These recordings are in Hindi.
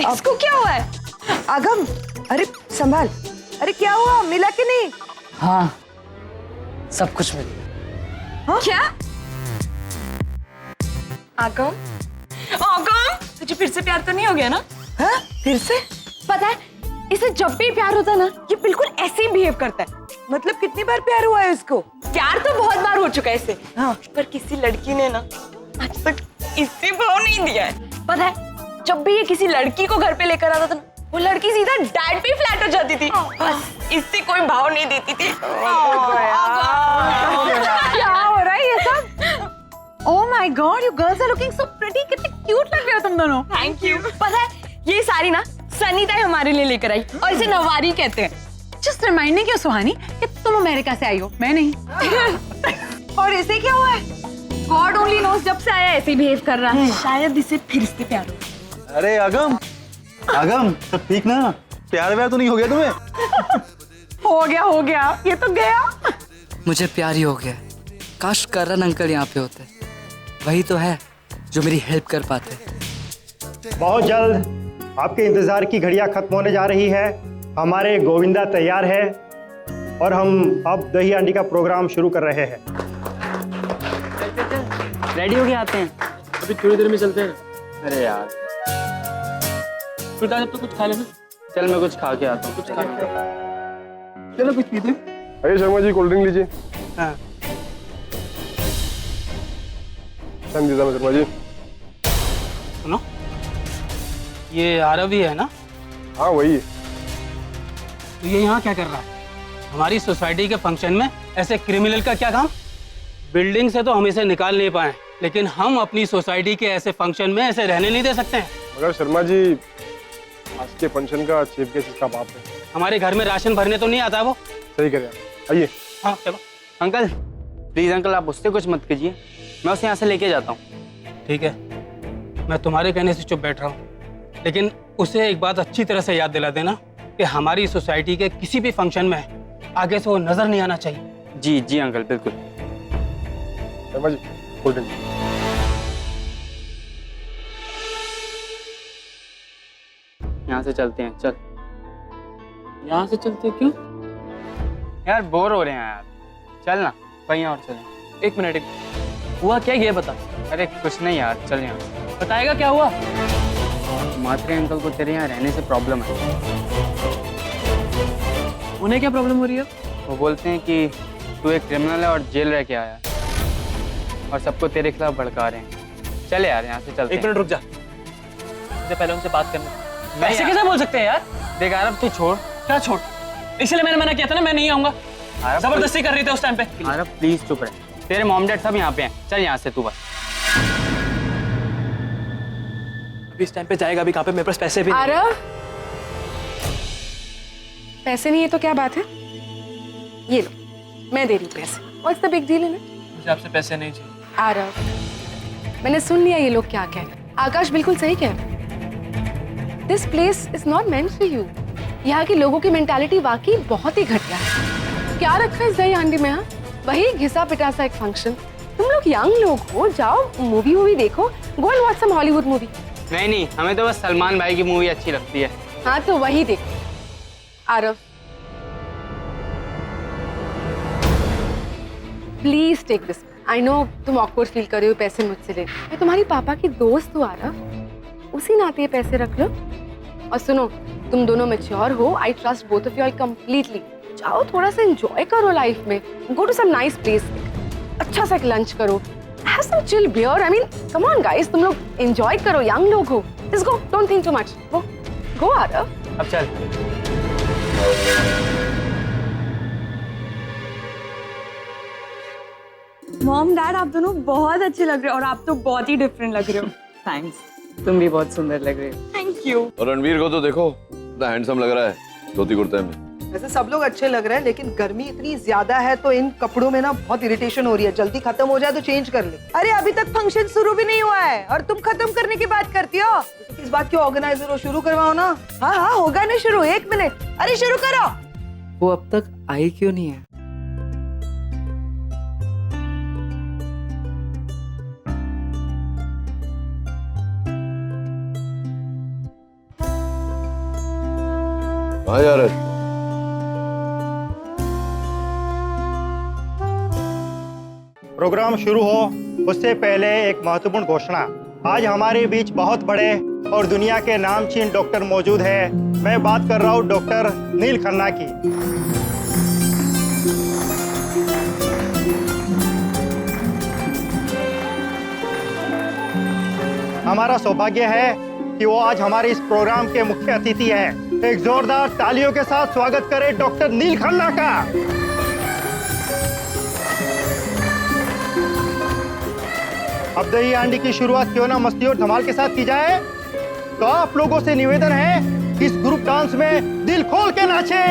इसको क्या हुआ है? आगम, अरे संभाल। अरे क्या हुआ, मिला कि नहीं? हाँ, सब कुछ मिल गया। हाँ? क्या? आगम, आगम, तुझे फिर से प्यार तो नहीं हो गया ना? हाँ? फिर से? पता है, इसे जब भी प्यार होता है ना, ये बिल्कुल ऐसे ही बिहेव करता है। मतलब कितनी बार प्यार हुआ है उसको? प्यार तो बहुत बार हो चुका है इसे। हाँ। पर किसी लड़की ने ना आज तक इससे भाव नहीं दिया है। पता है, जब भी ये किसी लड़की को घर पे लेकर आता था ना, वो लड़की सीधा डैड पे फ्लैट हो जाती थी। बस इससे कोई भाव नहीं देती थी। क्या हो रहा है ये सब? Oh my God, you girls are looking so pretty. कितने cute लग रहे हो तुम दोनों। Thank you. पता है, ये साड़ी ना सनीता हमारे लिए लेकर आई और इसे नवारी कहते हैं। Just reminding you, सुहानी, कि तुम अमेरिका से आई हो, मैं नहीं। और इसे क्या हुआ है? गॉड ओनली नोस, जब से आया ऐसे बिहेव कर रहा है। शायद इसे फिर से प्यार हो। अरे आगम, आगम सब ठीक ना? प्यार व्यार तो नहीं हो गया तुम्हें? हो गया, ये तो गया। मुझे प्यार ही हो गया। काश करण अंकल यहाँ पे होते, वही तो है जो मेरी हेल्प कर पाते। बहुत जल्द आपके इंतजार की घड़ियां खत्म होने जा रही है। हमारे गोविंदा तैयार है और हम अब दही हांडी का प्रोग्राम शुरू कर रहे हैं। रेडी हो गए आते हैं। अभी थोड़ी देर में चलते हैं। अरे यार, फिर जब तो कुछ खा लेना। चल मैं कुछ खा के आता हूँ। कुछ खा के चलो कुछ पीते। अरे शर्मा जी कोल्ड ड्रिंक लीजिए। हाँ। संजीदा शर्मा जी। सुनो, ये आरव ही है ना? हाँ वही है। तो ये यहाँ क्या कर रहा है? हमारी सोसाइटी के फंक्शन में ऐसे क्रिमिनल का क्या काम? बिल्डिंग से तो हम इसे निकाल नहीं पाए, लेकिन हम अपनी सोसाइटी के ऐसे फंक्शन में ऐसे रहने नहीं दे सकते हैं। मगर शर्मा जी, आज के फंक्शन का चीफ गेस्ट इसका बाप है। हमारे घर में राशन भरने तो नहीं आता वो। सही करे आप, आइए। हाँ चलो। अंकल प्लीज अंकल, आप उससे कुछ मत कीजिए, मैं उसे यहाँ से लेके जाता हूँ। ठीक है, मैं तुम्हारे कहने से चुप बैठ रहा हूँ, लेकिन उसे एक बात अच्छी तरह से याद दिला देना कि हमारी सोसाइटी के किसी भी फंक्शन में आगे से वो नजर नहीं आना चाहिए। जी जी अंकल, बिल्कुल। Sharma ji cold drink. यहाँ से चलते हैं, चल। यहाँ से चलते क्यों? यार बोर हो रहे हैं यार, चल ना कहीं और चलें। एक मिनट, हुआ क्या ये बता। अरे कुछ नहीं यार, चल यहाँ से। बताएगा क्या हुआ? मात्रे अंकल को तेरे यहाँ रहने से प्रॉब्लम है। उन्हें क्या प्रॉब्लम हो रही है? वो बोलते हैं कि तू एक क्रिमिनल है और जेल रह के आया और सबको तेरे खिलाफ भड़का रहे हैं। चल यार यहाँ से चलते हैं। एक मिनट रुक जा, मुझे पहले उनसे बात करना। ऐसे कैसे बोल सकते हैं यार? देख आरव, तू छोड़। क्या छोड़? इसलिए मैंने मना किया था ना, मैं नहीं आऊंगा। आरव, जबरदस्ती कर रही थी उस टाइम पे। आरव प्लीज चुप रहे, तेरे मॉम डैड सब यहाँ पे हैं। चल यहाँ से तू बस। अभी इस टाइम पे जाएगा भी कहाँ पे? मेरे पास पैसे भी नहीं। आरव, पैसे नहीं है तो क्या बात है? ये लो, मैं दे रही हूँ पैसे। What's the big deal in it? मुझे आपसे पैसे नहीं चाहिए। आरव, मैंने सुन लिया ये लोग क्या कह रहे हैं। आकाश बिल्कुल सही कह रहे हैं। This place is not meant for you. यहाँ के लोगों की मेंटालिटी वाकई बहुत ही घटिया है। क्या रखा है इस दही हांडी में? हाँ, वही घिसा पिटा सा एक फंक्शन। तुम लोग यंग लोग हो, जाओ मूवी देखो। Go and watch some Hollywood movie. नहीं, हमें तो बस सलमान भाई की मूवी अच्छी लगती है। हाँ तो वही देखो। Aarav, please take this. I know तुम ऑकवर्ड फील कर रहे हो पैसे मुझसे ले। मैं तुम्हारी पापा की दोस्त हूँ आरव, उसी नाते ये पैसे रख लो। और सुनो, तुम दोनों मैच्योर हो। I trust both of you all completely. जाओ थोड़ा सा एंजॉय करो लाइफ में। Go to some nice place, अच्छा सा लंच करो। Have some chill beer. I mean come on guys, तुम लोग एंजॉय करो, यंग लोग हो। Just go, don't think too much. Go Aarav. अब चल। मॉम डैड, आप दोनों बहुत अच्छे लग रहे हो और आप तो बहुत ही डिफरेंट लग रहे हो। थैंक्स, तुम भी बहुत सुंदर लग रहे हो। Thank you. और रणवीर को तो देखो, कितना हैंडसम लग रहा है धोती कुर्ते में। वैसे सब लोग अच्छे लग रहे हैं, लेकिन गर्मी इतनी ज्यादा है तो इन कपड़ों में ना बहुत इरिटेशन हो रही है। जल्दी खत्म हो जाए तो चेंज कर ले। अरे अभी तक फंक्शन शुरू भी नहीं हुआ है और तुम खत्म करने की बात करती हो। तो इस बात के ऑर्गेनाइजर हो, शुरू करवाओ ना। हाँ होगा ना शुरू। 1 मिनट, अरे शुरू करो। वो अब तक आई क्यों नहीं है? कहाँ जा रहे? प्रोग्राम शुरू हो उससे पहले एक महत्वपूर्ण घोषणा। आज हमारे बीच बहुत बड़े और दुनिया के नामचीन डॉक्टर मौजूद है। मैं बात कर रहा हूँ डॉक्टर नील खन्ना की। हमारा सौभाग्य है कि वो आज हमारे इस प्रोग्राम के मुख्य अतिथि हैं। एक जोरदार तालियों के साथ स्वागत करें डॉक्टर नील खन्ना का। अब दही हांडी की शुरुआत क्यों ना मस्ती और धमाल के साथ की जाए। तो आप लोगों से निवेदन है कि इस ग्रुप डांस में दिल खोल के नाचे।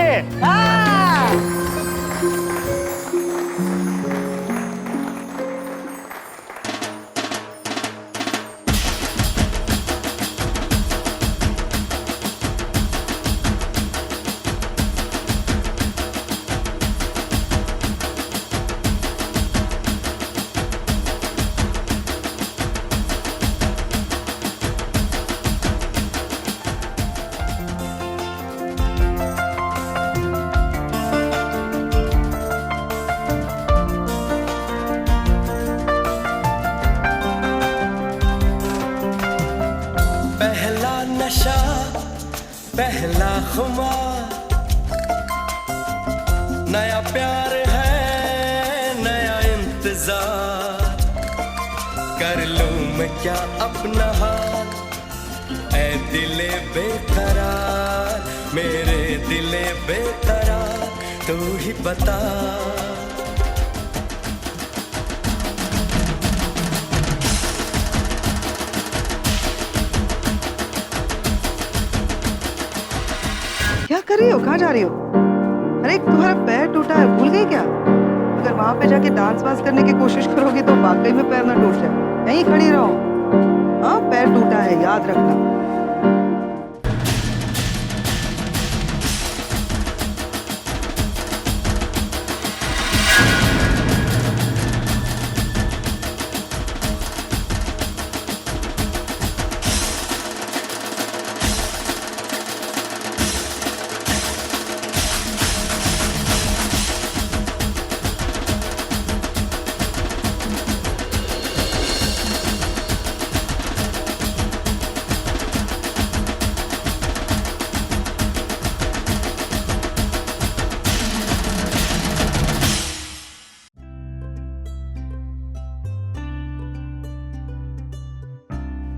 पहला नशा पहला खुमार, नया प्यार है नया इंतजार, कर लूं मैं क्या अपना हाल, ऐ दिले बेकरार, मेरे दिले बेकरार, तू ही बता। क्या कर रही हो? कहाँ जा रही हो? अरे तुम्हारा पैर टूटा है, भूल गई क्या? अगर वहां पे जाके डांस वांस करने की कोशिश करोगी तो वाकई में पैर ना टूट जाए। यहीं खड़ी रहो। हाँ, पैर टूटा है, याद रखना।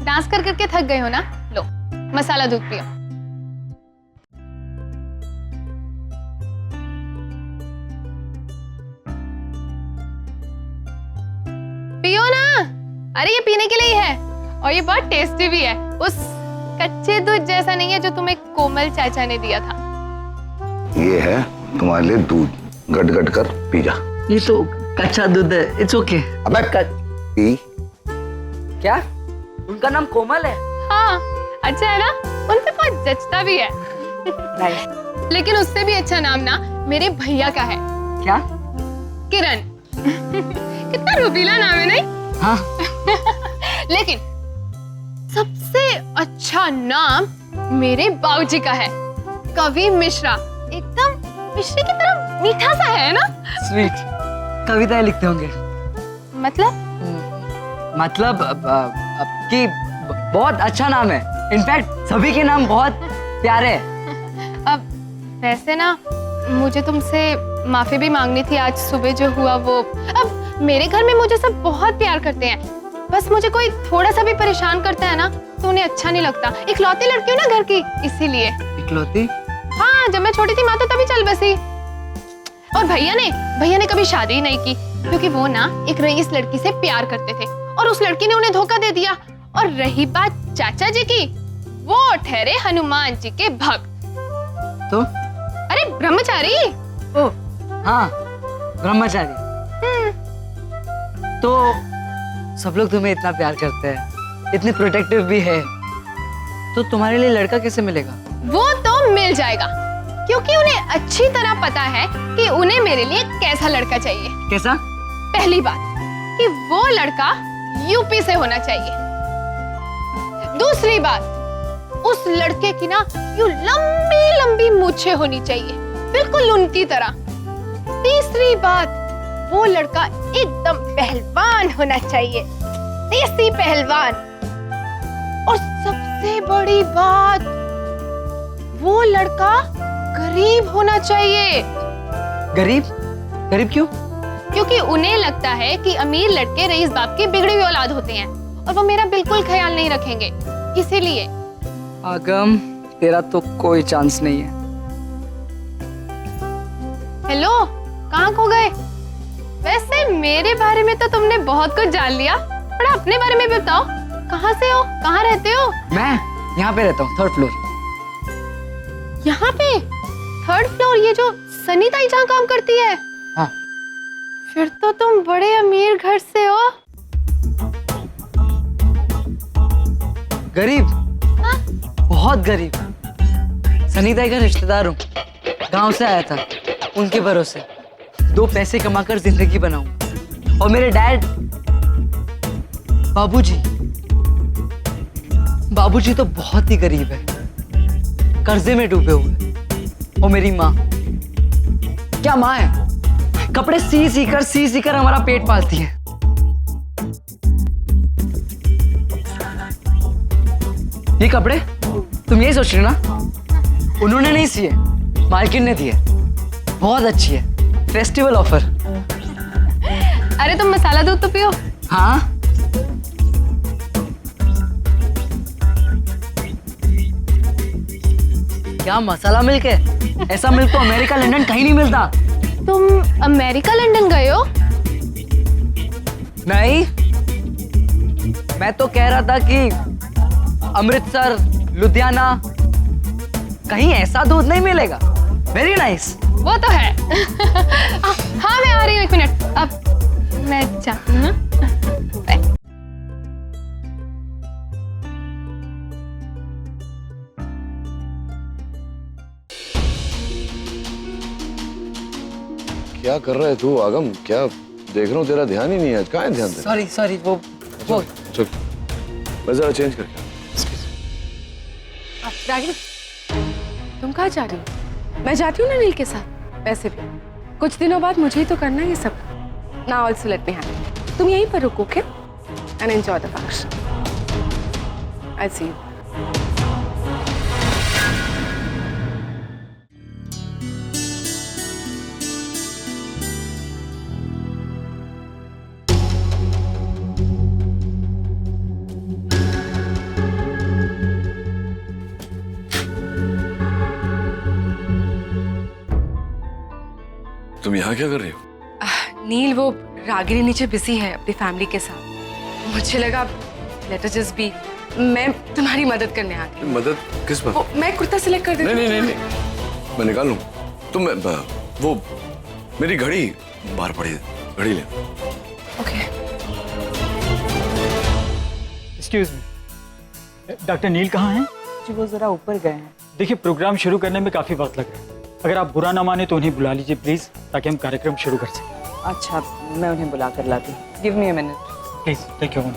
डांस कर करके थक गए हो ना? लो मसाला दूध पियो। पियो ना, अरे ये पीने के लिए ही है और ये बहुत टेस्टी भी है। उस कच्चे दूध जैसा नहीं है जो तुम्हें कोमल चाचा ने दिया था। ये है तुम्हारे लिए दूध, गट गट कर पी जा। ये तो कच्चा दूध है, इट्स ओके। अबे पी। क्या उनका नाम कोमल है? हाँ अच्छा है ना, उन पे बहुत जचता भी है। नहीं। लेकिन उससे भी अच्छा नाम ना मेरे भैया का है। क्या? किरण। कितना रूबीला नाम है नहीं? हाँ। लेकिन सबसे अच्छा नाम मेरे बाबूजी का है, कवि मिश्रा। एकदम मिश्री की तरह मीठा सा है ना? स्वीट। कविताएं लिखते होंगे? मतलब कि बहुत अच्छा नाम है। इनफैक्ट सभी के नाम बहुत प्यारे हैं। अब वैसे ना मुझे तुमसे माफी भी मांगनी थी आज सुबह जो हुआ वो। अब मेरे घर में मुझे सब बहुत प्यार करते हैं, बस मुझे कोई थोड़ा सा भी परेशान करता है ना तो उन्हें अच्छा नहीं लगता। इकलौती लड़की हूँ ना घर की, इसीलिए। इकलौती? हाँ, जब मैं छोटी थी माँ तो तभी चल बसी। और भैया ने कभी शादी ही नहीं की क्योंकि वो ना एक रईस लड़की से प्यार करते थे और उस लड़की ने उन्हें धोखा दे दिया। और रही बात चाचा जी की, वो ठहरे हनुमान जी के भक्त। तो? अरे ब्रह्मचारी। ओ हाँ, ब्रह्मचारी। तो सब लोग तुम्हें इतना प्यार करते हैं, इतने प्रोटेक्टिव भी है, तो तुम्हारे लिए लड़का कैसे मिलेगा? वो तो मिल जाएगा क्योंकि उन्हें अच्छी तरह पता है कि उन्हें मेरे लिए कैसा लड़का चाहिए। कैसा? पहली बात कि वो लड़का यूपी से होना चाहिए। दूसरी बात उस लड़के की ना यूं लंबी लंबी मूछें होनी चाहिए, बिल्कुल उनकी तरह। तीसरी बात, वो लड़का एकदम पहलवान होना चाहिए, देसी पहलवान। और सबसे बड़ी बात, वो लड़का गरीब होना चाहिए। गरीब? गरीब क्यों? क्योंकि उन्हें लगता है कि अमीर लड़के रईस बाप की बिगड़ी हुई औलाद होते हैं और वो मेरा बिल्कुल ख्याल नहीं रखेंगे, इसीलिए। आगम, तेरा तो कोई चांस नहीं है। हेलो, कहाँ खो गए? वैसे मेरे बारे में तो तुमने बहुत कुछ जान लिया, पर अपने बारे में भी बताओ। कहाँ से हो, कहाँ रहते हो? मैं यहाँ पे रहता हूँ, 3rd फ्लोर। यहाँ पे 3rd फ्लोर? ये जो सनी ताई जहाँ काम करती है? हाँ। फिर तो तुम बड़े अमीर घर से हो। गरीब? हाँ? बहुत गरीब। सनी ताई का रिश्तेदार हूँ, गांव से आया था, उनके भरोसे 2 पैसे कमाकर जिंदगी बनाऊं। और मेरे डैड, बाबूजी तो बहुत ही गरीब है, कर्जे में डूबे हुए। और मेरी माँ, क्या माँ है, कपड़े सी कर हमारा पेट पालती है। ये कपड़े तुम यही सोच रहे हो ना? उन्होंने नहीं सिए, मालकिन ने दिए। बहुत अच्छी है, फेस्टिवल ऑफर। अरे तुम मसाला दूध तो पियो। हाँ, क्या मसाला मिल्क है? ऐसा मिल्क तो अमेरिका लंदन कहीं नहीं मिलता। तुम अमेरिका लंदन गए हो? नहीं, मैं तो कह रहा था कि अमृतसर, लुधियाना, कहीं ऐसा दूध नहीं मिलेगा। Very nice. वो तो है। हाँ, मैं आ रही हूँ, 1 मिनट। अब मैं जाती हूँ। क्या कर रहा है तू आगम? क्या देख रहा हूँ, तेरा ध्यान ही नहीं है आज। कहाँ है ध्यान तेरा? सॉरी, वो चल, मैं जरा चेंज करके। रागिनी, तुम कहाँ जा रही हो? मैं जाती हूँ ना नील के साथ, वैसे भी कुछ दिनों बाद मुझे ही तो करना है ये सब। Now also let me handle it. तुम यहीं पर रुको, okay? And enjoy the function. I'll see you. तुम यहाँ क्या कर रही हो? नील, वो रागिनी नीचे बिजी है अपनी फैमिली के साथ। मुझे लगा लेट अस जस्ट बी, मैं तुम्हारी मदद करने आ गई। मदद किस बात? मैं कुर्ता सिलेक्ट कर देती हूँ। नहीं, मैं निकाल लूँ। तुम वो मेरी घड़ी बाहर पड़ी है, घड़ी ले। ओके। एक्सक्यूज मी, डॉक्टर नील कहाँ हैं? जी वो जरा ऊपर गए हैं। देखिए, प्रोग्राम शुरू करने में काफी वक्त लग रहा है। अगर आप बुरा ना माने तो उन्हें बुला लीजिए प्लीज, ताकि हम कार्यक्रम शुरू कर सकें। अच्छा, मैं उन्हें बुला कर लाती हूँ। Give me a minute. Please take your time.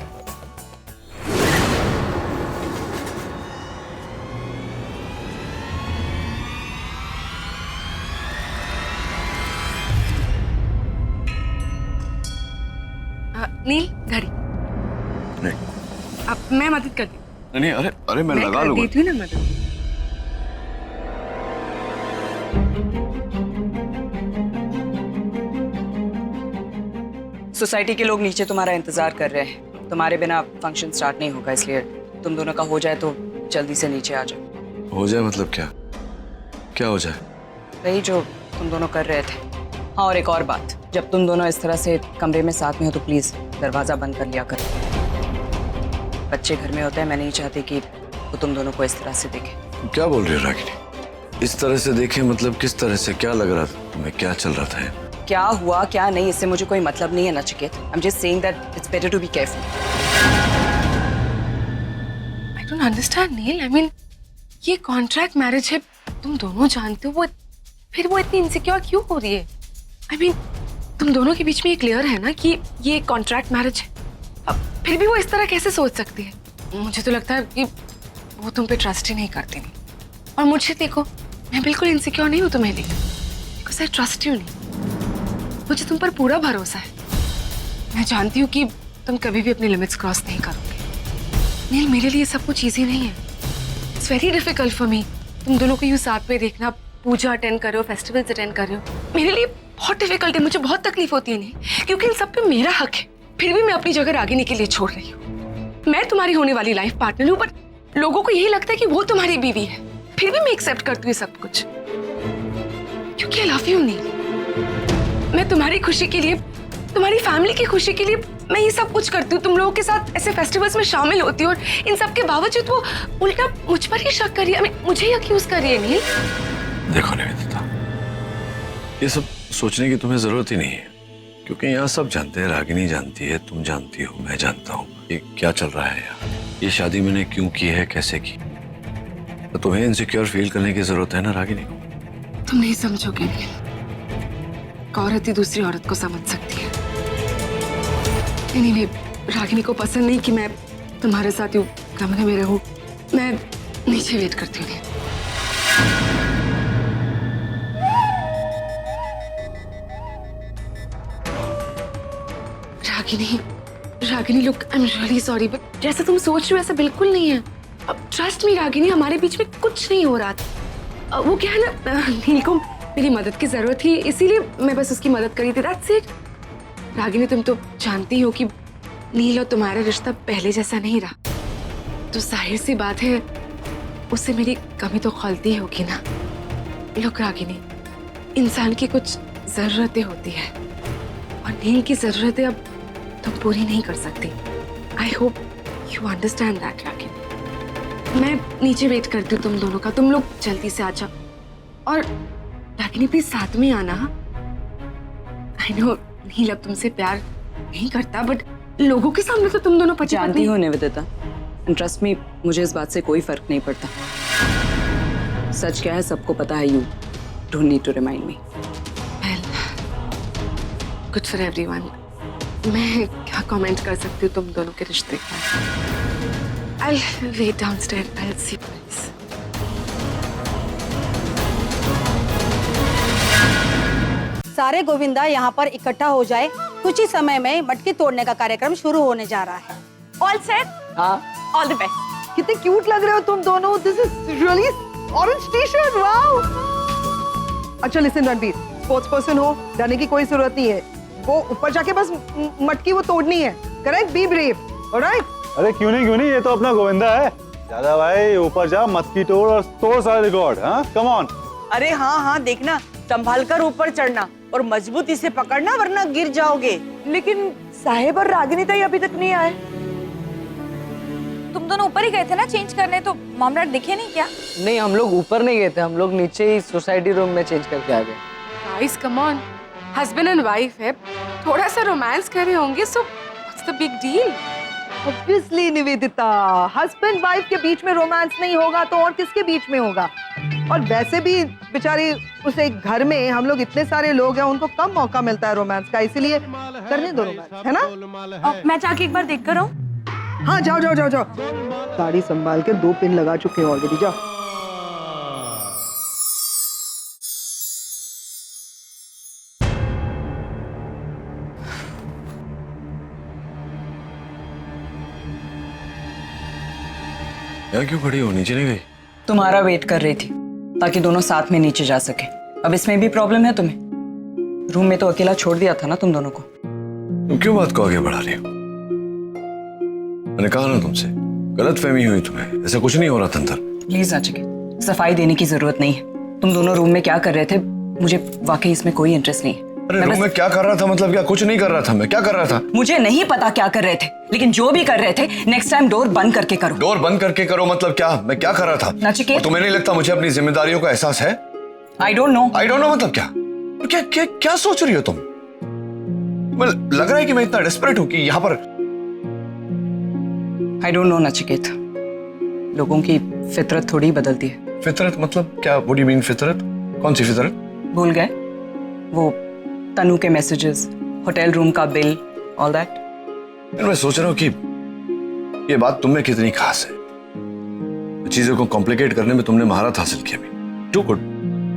Neel, घड़ी। नहीं। अब मैं मदद करती हूँ। नहीं, अरे मैं लगा लूँगा। देती हूँ ना मदद। सोसाइटी के लोग नीचे तुम्हारा इंतजार कर रहे हैं। तुम्हारे बिना फंक्शन स्टार्ट नहीं होगा, इसलिए तुम दोनों का हो जाए तो जल्दी से नीचे आ जाओ। हो जाए मतलब क्या? क्या हो जाए? वही जो तुम दोनों कर रहे थे। हाँ, और एक और बात, जब तुम दोनों इस तरह से कमरे में साथ में हो तो प्लीज दरवाजा बंद कर लिया करो। बच्चे घर में होते हैं, मैं नहीं चाहती कि वो तुम दोनों को इस तरह से देखे। क्या बोल रही है रागिनी? इस तरह से देखे मतलब किस तरह से? क्या लग रहा था तुम्हें? क्या चल रहा था? क्या हुआ क्या नहीं, इससे मुझे कोई मतलब नहीं है Nachiket. I am just saying that it's better to be careful. I don't understand Neel. I mean, ये कॉन्ट्रैक्ट मैरिज है, तुम दोनों जानते हो। वो फिर वो इतनी इनसिक्योर क्यों हो रही है? आई मीन, तुम दोनों के बीच में ये क्लियर है ना कि ये कॉन्ट्रैक्ट मैरिज है। अब फिर भी वो इस तरह कैसे सोच सकती है? मुझे तो लगता है कि वो तुम पे ट्रस्ट ही नहीं करती नहीं। और मुझे देखो, मैं बिल्कुल इनसिक्योर नहीं हूँ तुम्हें लिए, बिकॉज आई ट्रस्ट यू नहीं। मुझे तुम पर पूरा भरोसा है। मैं जानती हूँ कि तुम कभी भी अपनी लिमिट्स क्रॉस नहीं करोगे। नील, मेरे लिए सब कुछ ईजी नहीं है। It's very difficult for me. तुम दोनों को यूँ साथ में देखना, पूजा अटेंड कर रहे हो, फेस्टिवल्स अटेंड कर रहे हो, मेरे लिए बहुत डिफिकल्ट है। मुझे बहुत तकलीफ होती है नहीं, क्योंकि इन सब पे मेरा हक है। फिर भी मैं अपनी जगह रागिनी के लिए छोड़ रही हूँ। मैं तुम्हारी होने वाली लाइफ पार्टनर हूँ, बट लोगों को यही लगता है कि वो तुम्हारी बीवी है। फिर भी मैं एक्सेप्ट करती हूँ सब कुछ, क्योंकि आई लव यू नील। मैं तुम्हारी खुशी के लिए, तुम्हारी फैमिली की खुशी के लिए मैं ये सब कुछ करती हूँ। तुम लोगों के साथ ऐसे फेस्टिवल्स में शामिल होती हूँ, और इन सब के बावजूद वो उल्टा मुझ पर ही शक कर रही है, मुझे ही अक्यूज कर रही है। नील देखो निवेदिता, ये सब सोचने की तुम्हें जरूरत ही नहीं है, क्योंकि यहाँ सब जानते हैं। रागिनी जानती है, तुम जानती हो, मैं जानता हूँ ये क्या चल रहा है यहाँ। ये शादी मैंने क्यों की है, कैसे की। तो तुम्हें इनसिक्योर फील करने की जरूरत है ना रागिनी को। तुम नहीं समझोगे नील। एक औरत ही दूसरी औरत को समझ सकती है। नहीं, रागिनी को पसंद नहीं कि मैं तुम्हारे साथ यूं कमरे में रहूं। मैं नीचे वेट करती हूँ। Ragini look, I am really sorry, but जैसा तुम सोच रहे हो ऐसा बिल्कुल नहीं है। अब ट्रस्ट मी रागिनी, हमारे बीच में कुछ नहीं हो रहा था। वो क्या है ना, नील को मेरी मदद की जरूरत थी, इसीलिए मैं बस उसकी मदद करी थी। That's it. रागिनी, तुम तो जानती हो कि नील और तुम्हारा रिश्ता पहले जैसा नहीं रहा, तो जाहिर सी बात है उससे मेरी कमी तो खलती होगी ना। लुक रागिनी, इंसान की कुछ जरूरतें होती है, और नील की जरूरतें अब तुम पूरी नहीं कर सकती। I hope you understand that Ragini. मैं नीचे वेट करती हूँ तुम दोनों का। तुम लोग जल्दी से आ जाओ, और रागिनी प्लीज साथ में आना। आई नो नील अब तुमसे प्यार नहीं करता, बट लोगों के सामने तो तुम दोनों पति जानती हो निवेदिता, ट्रस्ट मी, मुझे इस बात से कोई फर्क नहीं पड़ता। सच क्या है सबको पता है। You don't need to remind me. Good for everyone. मैं क्या कमेंट कर सकती हूँ तुम दोनों के रिश्ते का। I wait downstair, I will see please. सारे गोविंदा यहाँ पर इकट्ठा हो जाए। कुछ ही समय में मटकी तोड़ने का कार्यक्रम शुरू होने जा रहा है। All set? हाँ। All the best. कितने क्यूट लग रहे हो तुम दोनों। This is really orange t-shirt, wow. अच्छा लिसन रणबीर, स्पोर्ट्स पर्सन हो, डरने की कोई जरूरत नहीं है। वो ऊपर जाके बस मटकी वो तोड़नी है। करेक्ट? Be brave, alright? अरे क्यों नहीं, ये तो अपना गोविंदा है। दादा भाई ऊपर जा, मटकी तोड़ और तोड़ सारे रिकॉर्ड। हाँ कम ऑन। अरे हाँ, देखना संभाल कर ऊपर चढ़ना और मजबूती से पकड़ना, वरना गिर जाओगे। लेकिन साहेब और रागिनी ताई अभी तक नहीं आए। तुम दोनों ऊपर ही गए थे ना चेंज करने, तो मामला दिखे नहीं क्या? नहीं, हम लोग ऊपर नहीं गए थे, हम लोग नीचे ही सोसाइटी रूम में चेंज करके आ गए। Guys come on, husband and wife है, थोड़ा सा रोमांस कर रहे होंगे, so what's the big deal? Obviously Nivedita, husband wife के बीच में रोमांस नहीं होगा तो और किसके बीच में होगा? और वैसे भी बेचारी उस एक घर में हम लोग इतने सारे लोग हैं, उनको कम मौका मिलता है रोमांस का, इसीलिए करने दो रोमांस, है ना? मैं जाके एक बार देख कर आऊं? हाँ जाओ। गाड़ी संभाल के 2 पिन लगा चुके हैं ऑलरेडी, जाओ। यहाँ क्यों खड़ी हो, नीचे नहीं गई? तुम्हारा वेट कर रही थी ताकि दोनों साथ में नीचे जा सके। अब इसमें भी प्रॉब्लम है तुम्हें? रूम में तो अकेला छोड़ दिया था ना तुम दोनों को। तुम क्यों बात को आगे बढ़ा रही हो? मैंने कहा ना तुमसे, गलतफहमी हुई तुम्हें, ऐसा कुछ नहीं हो रहा था अंदर। प्लीज नचिकेत, सफाई देने की जरूरत नहीं है। तुम दोनों रूम में क्या कर रहे थे, मुझे वाकई इसमें कोई इंटरेस्ट नहीं है। अरे रूम में क्या कर रहा था मतलब क्या? कुछ नहीं कर रहा था मैं। क्या कर रहा था? मुझे नहीं पता क्या कर रहे थे, लेकिन जो भी कर रहे थे नेक्स्ट टाइम डोर बंद करके करो। डोर बंद करके करो मतलब क्या? मैं क्या कर रहा था? नचिकेत, तुम्हें नहीं लगता मुझे अपनी जिम्मेदारियों का एहसास है? आई डोंट नो मतलब क्या? क्या क्या क्या सोच रही हो तुम? लग रहा है कि मैं इतना डेस्परेट हूं कि यहाँ पर। आई डोंट नो नचिकेत, लोगों की फितरत थोड़ी बदलती है। फितरत मतलब क्या? व्हाट डू यू मीन फितरत? कौन सी फितरत? भूल गए? वो तनु के मैसेजेस, होटल रूम का बिल, ऑल दैट। मैं सोच रहा हूँ कि ये बात तुम में कितनी खास है। चीजों को कॉम्प्लिकेट करने में तुमने महारत हासिल की अभी। Too good.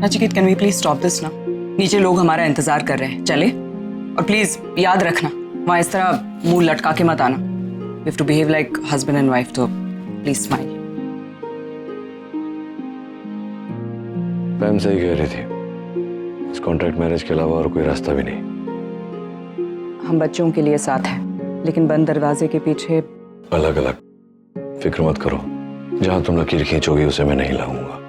Nachiket, can we please stop this ना? नीचे लोग हमारा इंतजार कर रहे हैं, चले? और प्लीज याद रखना, वहाँ इस तरह मुंह लटका के मत आना। We have to behave like husband and wife, तो प्लीज स्माइल। मैम सही कह रही थी, इस कॉन्ट्रैक्ट मैरिज के अलावा और कोई रास्ता भी नहीं। हम बच्चों के लिए साथ हैं, लेकिन बंद दरवाजे के पीछे अलग अलग। फिक्र मत करो, जहां तुम लकीर खींचोगी उसे मैं नहीं लाऊंगा।